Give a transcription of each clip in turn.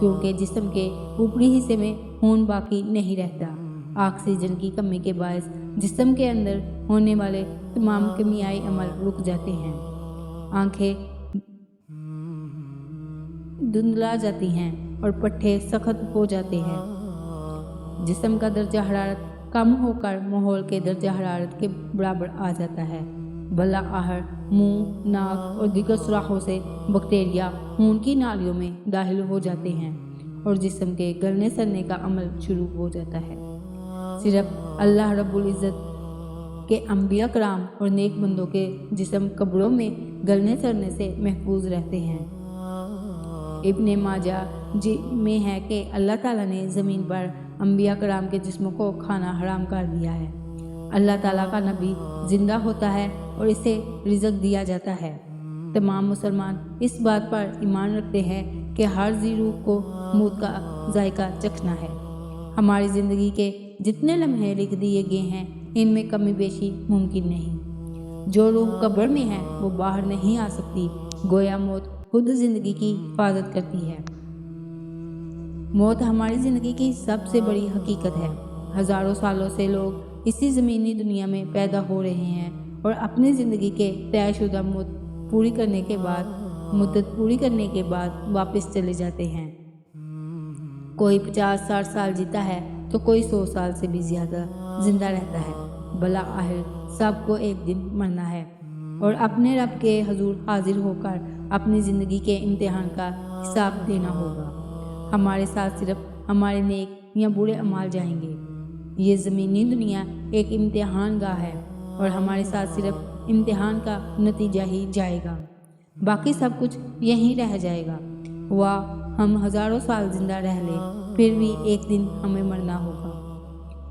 کیونکہ جسم کے اوپری حصے میں خون باقی نہیں رہتا۔ آکسیجن کی کمی کے باعث جسم کے اندر ہونے والے تمام کیمیائی عمل رک جاتے ہیں، آنکھیں دھندلا جاتی ہیں اور پٹھے سخت ہو جاتے ہیں۔ جسم کا درجہ حرارت کم ہو کر ماحول کے درجہ حرارت کے برابر آ جاتا ہے۔ بلاآخر منہ، ناک اور دیگر سوراخوں سے بیکٹیریا خون کی نالیوں میں داخل ہو جاتے ہیں اور جسم کے گلنے سڑنے کا عمل شروع ہو جاتا ہے۔ صرف اللہ رب العزت کے انبیاء کرام اور نیک بندوں کے جسم قبروں میں گلنے سڑنے سے محفوظ رہتے ہیں۔ ابن ماجہ میں ہے کہ اللہ تعالیٰ نے زمین پر انبیاء کرام کے جسموں کو کھانا حرام کر دیا ہے۔ اللہ تعالیٰ کا نبی زندہ ہوتا ہے اور اسے رزق دیا جاتا ہے۔ تمام مسلمان اس بات پر ایمان رکھتے ہیں کہ ہر ذی روح کو موت کا ذائقہ چکھنا ہے۔ ہماری زندگی کے جتنے لمحے لکھ دیے گئے ہیں ان میں کمی بیشی ممکن نہیں۔ جو روح قبر میں ہے وہ باہر نہیں آ سکتی، گویا موت خود زندگی کی حفاظت کرتی ہے۔ موت ہماری زندگی کی سب سے بڑی حقیقت ہے۔ ہزاروں سالوں سے لوگ اسی زمینی دنیا میں پیدا ہو رہے ہیں اور اپنی زندگی کے طے شدہ مدت پوری کرنے کے بعد واپس چلے جاتے ہیں۔ کوئی 50-60 سال جیتا ہے تو کوئی 100 سال سے بھی زیادہ زندہ رہتا ہے۔ بلاآخر سب کو ایک دن مرنا ہے اور اپنے رب کے حضور حاضر ہو کر اپنی زندگی کے امتحان کا حساب دینا ہوگا۔ ہمارے ساتھ صرف ہمارے نیک یا برے اعمال جائیں گے۔ یہ زمینی دنیا ایک امتحان گاہ ہے اور ہمارے ساتھ صرف امتحان کا نتیجہ ہی جائے گا، باقی سب کچھ یہیں رہ جائے گا۔ ہوا ہم ہزاروں سال زندہ رہ لیں پھر بھی ایک دن ہمیں مرنا ہوگا،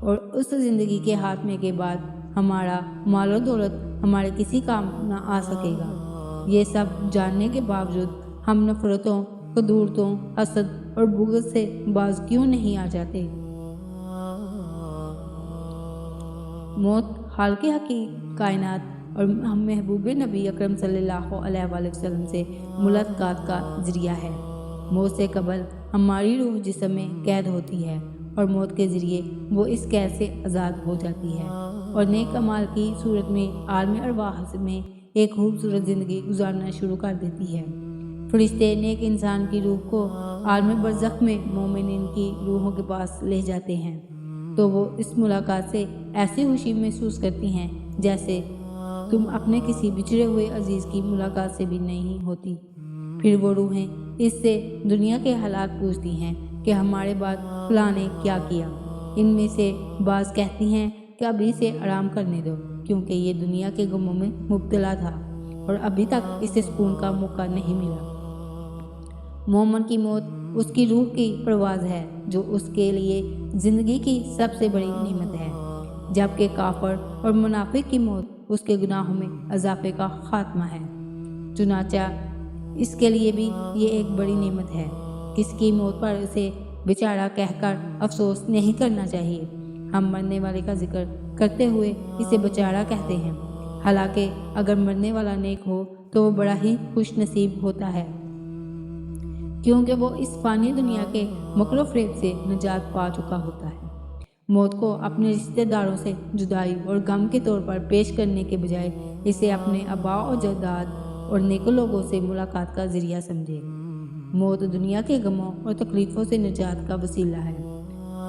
اور اس زندگی کے خاتمے کے بعد ہمارا مال و دولت ہمارے کسی کام نہ آ سکے گا۔ یہ سب جاننے کے باوجود ہم نفرتوں، قدورتوں، حسد اور بغض سے باز کیوں نہیں آ جاتے؟ موت خالق حقیقی کائنات اور محبوب نبی اکرم صلی اللہ علیہ وآلہ وسلم سے ملاقات کا ذریعہ ہے۔ موت سے قبل ہماری روح جسم میں قید ہوتی ہے اور موت کے ذریعے وہ اس قید سے آزاد ہو جاتی ہے اور نیک اعمال کی صورت میں عالم ارواح میں ایک خوبصورت زندگی گزارنا شروع کر دیتی ہے۔ فرشتے نیک انسان کی روح کو عالم برزخ میں مومنین کی روحوں کے پاس لے جاتے ہیں تو وہ اس ملاقات سے ایسی خوشی محسوس کرتی ہیں جیسے تم اپنے کسی بچھڑے ہوئے عزیز کی ملاقات سے بھی نہیں ہوتی۔ پھر وہ روحیں اس سے دنیا کے حالات پوچھتی ہیں کہ ہمارے بعد فلاں نے کیا کیا۔ ان میں سے بعض کہتی ہیں کہ ابھی سے آرام کرنے دو، کیونکہ یہ دنیا کے غموں میں مبتلا تھا اور ابھی تک اسے سکون کا موقع نہیں ملا۔ مومن کی موت اس کی روح کی پرواز ہے جو اس کے لیے زندگی کی سب سے بڑی نعمت ہے، جبکہ کافر اور منافق کی موت اس کے گناہوں میں اضافے کا خاتمہ ہے۔ چنانچہ اس کے لیے بھی یہ ایک بڑی نعمت ہے۔ کسی کی موت پر اسے بیچارہ کہہ کر افسوس نہیں کرنا چاہیے۔ ہم مرنے والے کا ذکر کرتے ہوئے اسے بیچارہ کہتے ہیں، حالانکہ اگر مرنے والا نیک ہو تو وہ بڑا ہی خوش نصیب ہوتا ہے، کیونکہ وہ اس فانی دنیا کے مکر و فریب سے نجات پا چکا ہوتا ہے۔ موت کو اپنے رشتہ داروں سے جدائی اور غم کے طور پر پیش کرنے کے بجائے اسے اپنے آباء و اجداد اور نیک لوگوں سے ملاقات کا ذریعہ سمجھے۔ موت دنیا کے غموں اور تکلیفوں سے نجات کا وسیلہ ہے۔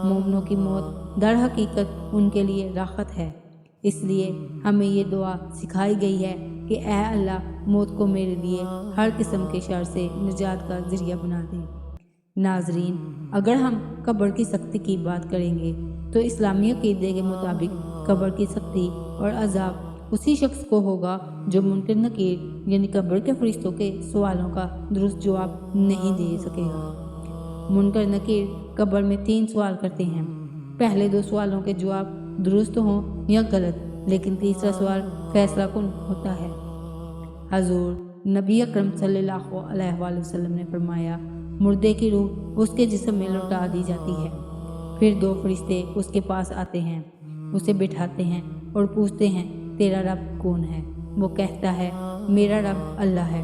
مومنوں کی موت در حقیقت ان کے لیے راحت ہے، اس لیے ہمیں یہ دعا سکھائی گئی ہے کہ اے اللہ موت کو میرے لیے ہر قسم کے شر سے نجات کا ذریعہ بنا دے۔ ناظرین، اگر ہم قبر کی سختی کی بات کریں گے تو اسلامی عقیدے کے مطابق قبر کی سختی اور عذاب اسی شخص کو ہوگا جو منکر نکیر یعنی قبر کے فرشتوں کے سوالوں کا درست جواب نہیں دے سکے گا۔ منکر نکیر قبر میں 3 سوال کرتے ہیں، پہلے 2 سوالوں کے جواب درست ہوں یا غلط، لیکن تیسرا سوال فیصلہ کن ہوتا ہے۔ حضور نبی اکرم صلی اللہ علیہ وآلہ وسلم نے فرمایا، مردے کی روح اس کے جسم میں لوٹا دی جاتی ہے، پھر 2 فرشتے اس کے پاس آتے ہیں، اسے بٹھاتے ہیں اور پوچھتے ہیں تیرا رب کون ہے؟ وہ کہتا ہے میرا رب اللہ ہے۔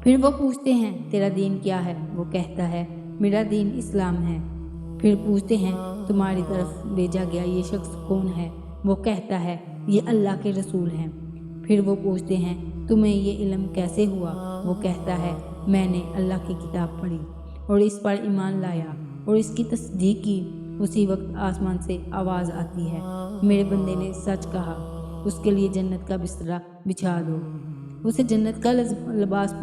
پھر وہ پوچھتے ہیں تیرا دین کیا ہے؟ وہ کہتا ہے میرا دین اسلام ہے۔ پھر پوچھتے ہیں تمہاری طرف بھیجا گیا یہ شخص کون ہے؟ وہ کہتا ہے یہ اللہ کے رسول ہیں۔ پھر وہ پوچھتے ہیں تمہیں یہ علم کیسے ہوا؟ وہ کہتا ہے میں نے اللہ کی کتاب پڑھی اور اس پر ایمان لایا اور اس کی تصدیق کی۔ اسی وقت آسمان سے آواز آتی ہے میرے بندے نے سچ کہا، اس کے لیے جنت کا بستر بچھا دو، اسے جنت کا لباس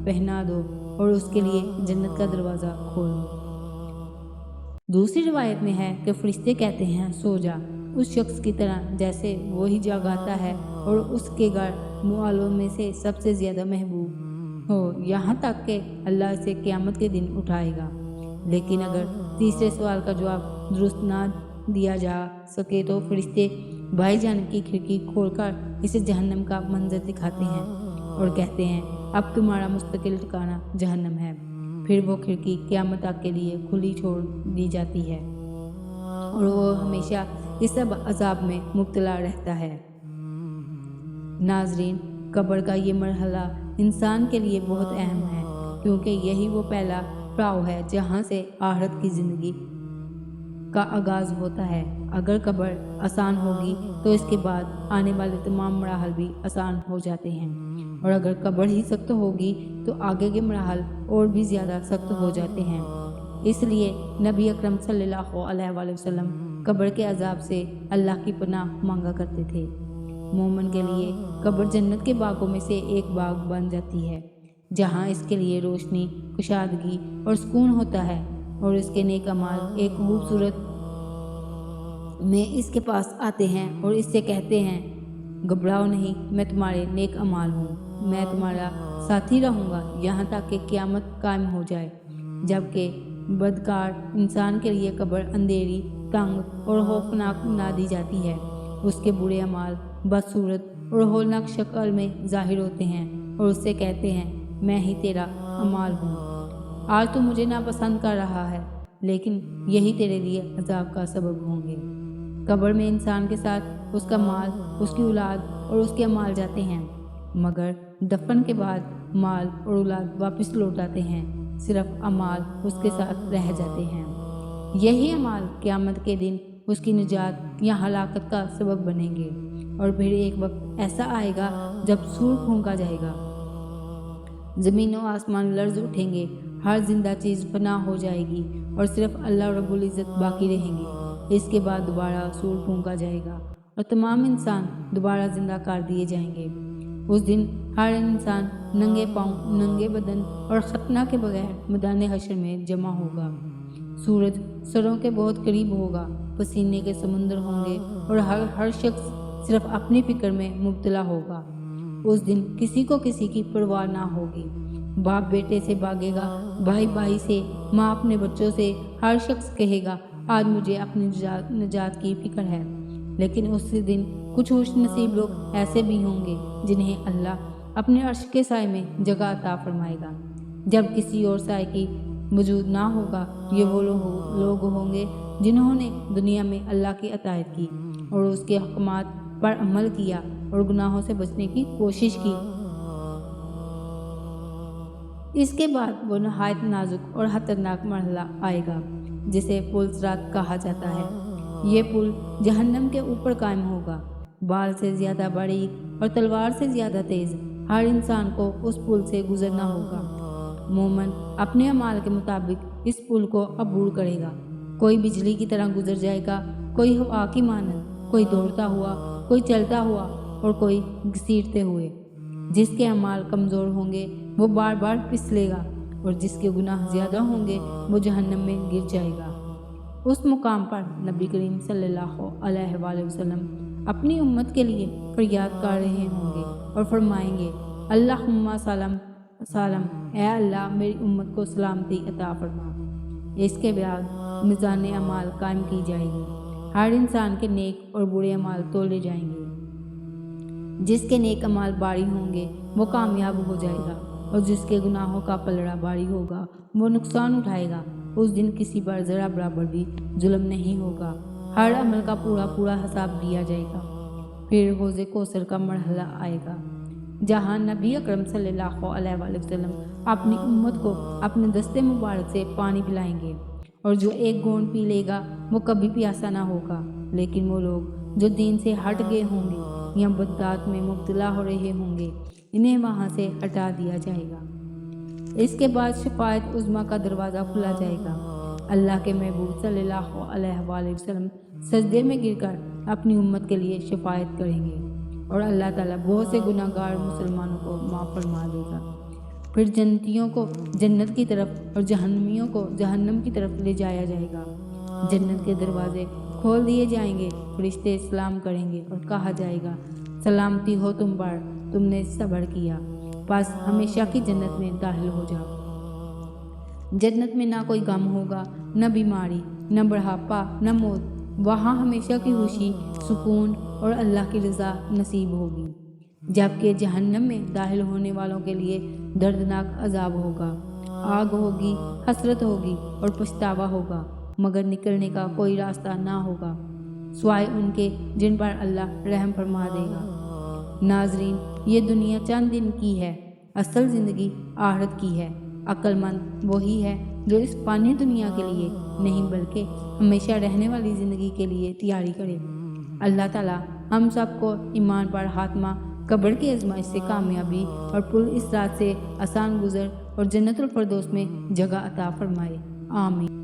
پہنا دو اور اس کے لیے جنت کا دروازہ کھولو۔ دوسری روایت میں ہے کہ فرشتے کہتے ہیں سو جا، اس شخص کی طرح جیسے وہی جاگاتا ہے اور اس کے گھر والوں میں سے سب سے زیادہ محبوب ہو، یہاں تک کہ اللہ اسے قیامت کے دن اٹھائے گا۔ لیکن اگر تیسرے سوال کا جواب درست نہ دیا جا سکے تو فرشتے بائیں جانب کی کھڑکی کھول کر اسے جہنم کا منظر دکھاتے ہیں اور کہتے ہیں اب تمہارا مستقل ٹھکانہ جہنم ہے۔ پھر وہ کھڑکی قیامت تک کے لیے کھلی چھوڑ دی جاتی ہے اور وہ ہمیشہ اس عذاب میں مبتلا رہتا ہے۔ ناظرین، قبر کا یہ مرحلہ انسان کے لیے بہت اہم ہے کیونکہ یہی وہ پہلا پڑاؤ ہے جہاں سے آخرت کی زندگی کا آغاز ہوتا ہے۔ اگر قبر آسان ہوگی تو اس کے بعد آنے والے تمام مراحل بھی آسان ہو جاتے ہیں، اور اگر قبر ہی سخت ہوگی تو آگے کے مراحل اور بھی زیادہ سخت ہو جاتے ہیں۔ اس لیے نبی اکرم صلی اللہ علیہ وآلہ وسلم قبر کے عذاب سے اللہ کی پناہ مانگا کرتے تھے۔ مومن کے لیے قبر جنت کے باغوں میں سے ایک باغ بن جاتی ہے جہاں اس کے لیے روشنی، کشادگی اور سکون ہوتا ہے، اور اس کے نیک اعمال ایک خوبصورت میں اس کے پاس آتے ہیں اور اس سے کہتے ہیں گھبراؤ نہیں، میں تمہارے نیک اعمال ہوں، میں تمہارا ساتھی رہوں گا یہاں تک کہ قیامت قائم ہو جائے۔ جبکہ بدکار انسان کے لیے قبر اندھیری، تنگ اور خوفناک بنا دی جاتی ہے۔ اس کے برے اعمال بدصورت اور ہولناک شکل میں ظاہر ہوتے ہیں اور اس سے کہتے ہیں میں ہی تیرا اعمال ہوں، آج تو مجھے ناپسند کر رہا ہے لیکن یہی تیرے لیے عذاب کا سبب ہوں گے۔ قبر میں انسان کے ساتھ اس کا مال، اس کی اولاد اور اس کے اعمال جاتے ہیں، مگر دفن کے بعد مال اور اولاد واپس لوٹ آتے ہیں، صرف اعمال اس کے ساتھ رہ جاتے ہیں۔ یہی اعمال قیامت کے دن اس کی نجات یا ہلاکت کا سبب بنیں گے، اور پھر ایک وقت ایسا آئے گا جب سور پھونکا جائے گا، زمین و آسمان لرز اٹھیں گے، ہر زندہ چیز فنا ہو جائے گی اور صرف اللہ رب العزت باقی رہیں گے۔ اس کے بعد دوبارہ سور پھونکا جائے گا اور تمام انسان دوبارہ زندہ کر دیے جائیں گے۔ اس دن ہر انسان ننگے پاؤں، ننگے بدن اور ختنہ کے بغیر میدان حشر میں جمع ہوگا۔ سورج سروں کے بہت قریب ہوگا، پسینے کے سمندر ہوں گے اور ہر شخص صرف اپنی فکر میں مبتلا ہوگا۔ اس دن کسی کو کسی کی پرواہ نہ ہوگی، باپ بیٹے سے بھاگے گا، بھائی بھائی سے، ماں اپنے بچوں سے، ہر شخص کہے گا آج مجھے اپنی نجات کی فکر ہے۔ لیکن اس دن کچھ خوش نصیب لوگ ایسے بھی ہوں گے جنہیں اللہ اپنے عرش کے سائے میں جگہ عطا فرمائے گا، جب کسی اور سائے کی وجود نہ ہوگا۔ یہ وہ لوگ ہوں گے جنہوں نے دنیا میں اللہ کی اطاعت کی اور اس کے احکامات پر عمل کیا اور گناہوں سے بچنے کی کوشش کی۔ اس کے بعد وہ نہایت نازک اور خطرناک مرحلہ آئے گا جسے پل صراط کہا جاتا ہے۔ یہ پل جہنم کے اوپر قائم ہوگا، بال سے زیادہ باریک اور تلوار سے زیادہ تیز۔ ہر انسان کو اس پل سے گزرنا ہوگا۔ مومن اپنے اعمال کے مطابق اس پل کو عبور کرے گا۔ کوئی بجلی کی طرح گزر جائے گا، کوئی ہوا کی مانند، کوئی دوڑتا ہوا، کوئی چلتا ہوا اور کوئی گھسیٹتے ہوئے۔ جس کے اعمال کمزور ہوں گے وہ بار بار پھسلے گا اور جس کے گناہ زیادہ ہوں گے وہ جہنم میں گر جائے گا۔ اس مقام پر نبی کریم صلی اللہ علیہ وآلہ وسلم اپنی امت کے لیے فریاد کر رہے ہوں گے اور فرمائیں گے اللہم سلام سلام، اے اللہ میری امت کو سلامتی عطا فرما۔ اس کے بعد میزان اعمال قائم کی جائے گی، ہر انسان کے نیک اور برے اعمال تولے جائیں گے۔ جس کے نیک اعمال باری ہوں گے وہ کامیاب ہو جائے گا اور جس کے گناہوں کا پلڑا باری ہوگا وہ نقصان اٹھائے گا۔ اس دن کسی پر ذرا برابر بھی ظلم نہیں ہوگا، ہر عمل کا پورا حساب دیا جائے گا۔ پھر حوض کوثر کا مرحلہ آئے گا۔ جہاں نبی اکرم صلی اللہ علیہ وآلہ وسلم اپنی امت کو اپنے دستے مبارک سے پانی پلائیں گے، اور جو ایک گھونٹ پی لے گا وہ کبھی پیاسا نہ ہوگا۔ لیکن وہ لوگ جو دین سے ہٹ گئے ہوں گے یا بدعات میں مبتلا ہو رہے ہوں گے، انہیں وہاں سے ہٹا دیا جائے گا۔ اس کے بعد شفاعت عظمیٰ کا دروازہ کھلا جائے گا۔ اللہ کے محبوب صلی اللہ علیہ وآلہ وسلم سجدے میں گر کر اپنی امت کے لیے شفاعت کریں گے، اور اللہ تعالیٰ بہت سے گناہ گار مسلمانوں کو معاف فرما دے گا۔ پھر جنتیوں کو جنت کی طرف اور جہنمیوں کو جہنم کی طرف لے جایا جائے گا۔ جنت کے دروازے کھول دیے جائیں گے، فرشتے سلام کریں گے اور کہا جائے گا، سلامتی ہو تم پر، تم نے صبر کیا، بس ہمیشہ کی جنت میں داخل ہو جاؤ۔ جنت میں نہ کوئی غم ہوگا، نہ بیماری، نہ بڑھاپا، نہ موت۔ وہاں ہمیشہ کی خوشی، سکون اور اللہ کی رضا نصیب ہوگی۔ جبکہ جہنم میں داخل ہونے والوں کے لیے دردناک عذاب ہوگا، آگ ہوگی، حسرت ہوگی اور پچھتاوا ہوگا، مگر نکلنے کا کوئی راستہ نہ ہوگا سوائے ان کے جن پر اللہ رحم فرما دے گا۔ ناظرین، یہ دنیا چند دن کی ہے، اصل زندگی آخرت کی ہے۔ عقل مند وہی ہے جو اس فانی دنیا کے لیے نہیں بلکہ ہمیشہ رہنے والی زندگی کے لیے تیاری کرے۔ اللہ تعالیٰ ہم سب کو ایمان پر خاتمہ، قبر کی آزمائش سے کامیابی اور پر اس رات سے آسان گزر اور جنت الفردوس میں جگہ عطا فرمائے، آمین۔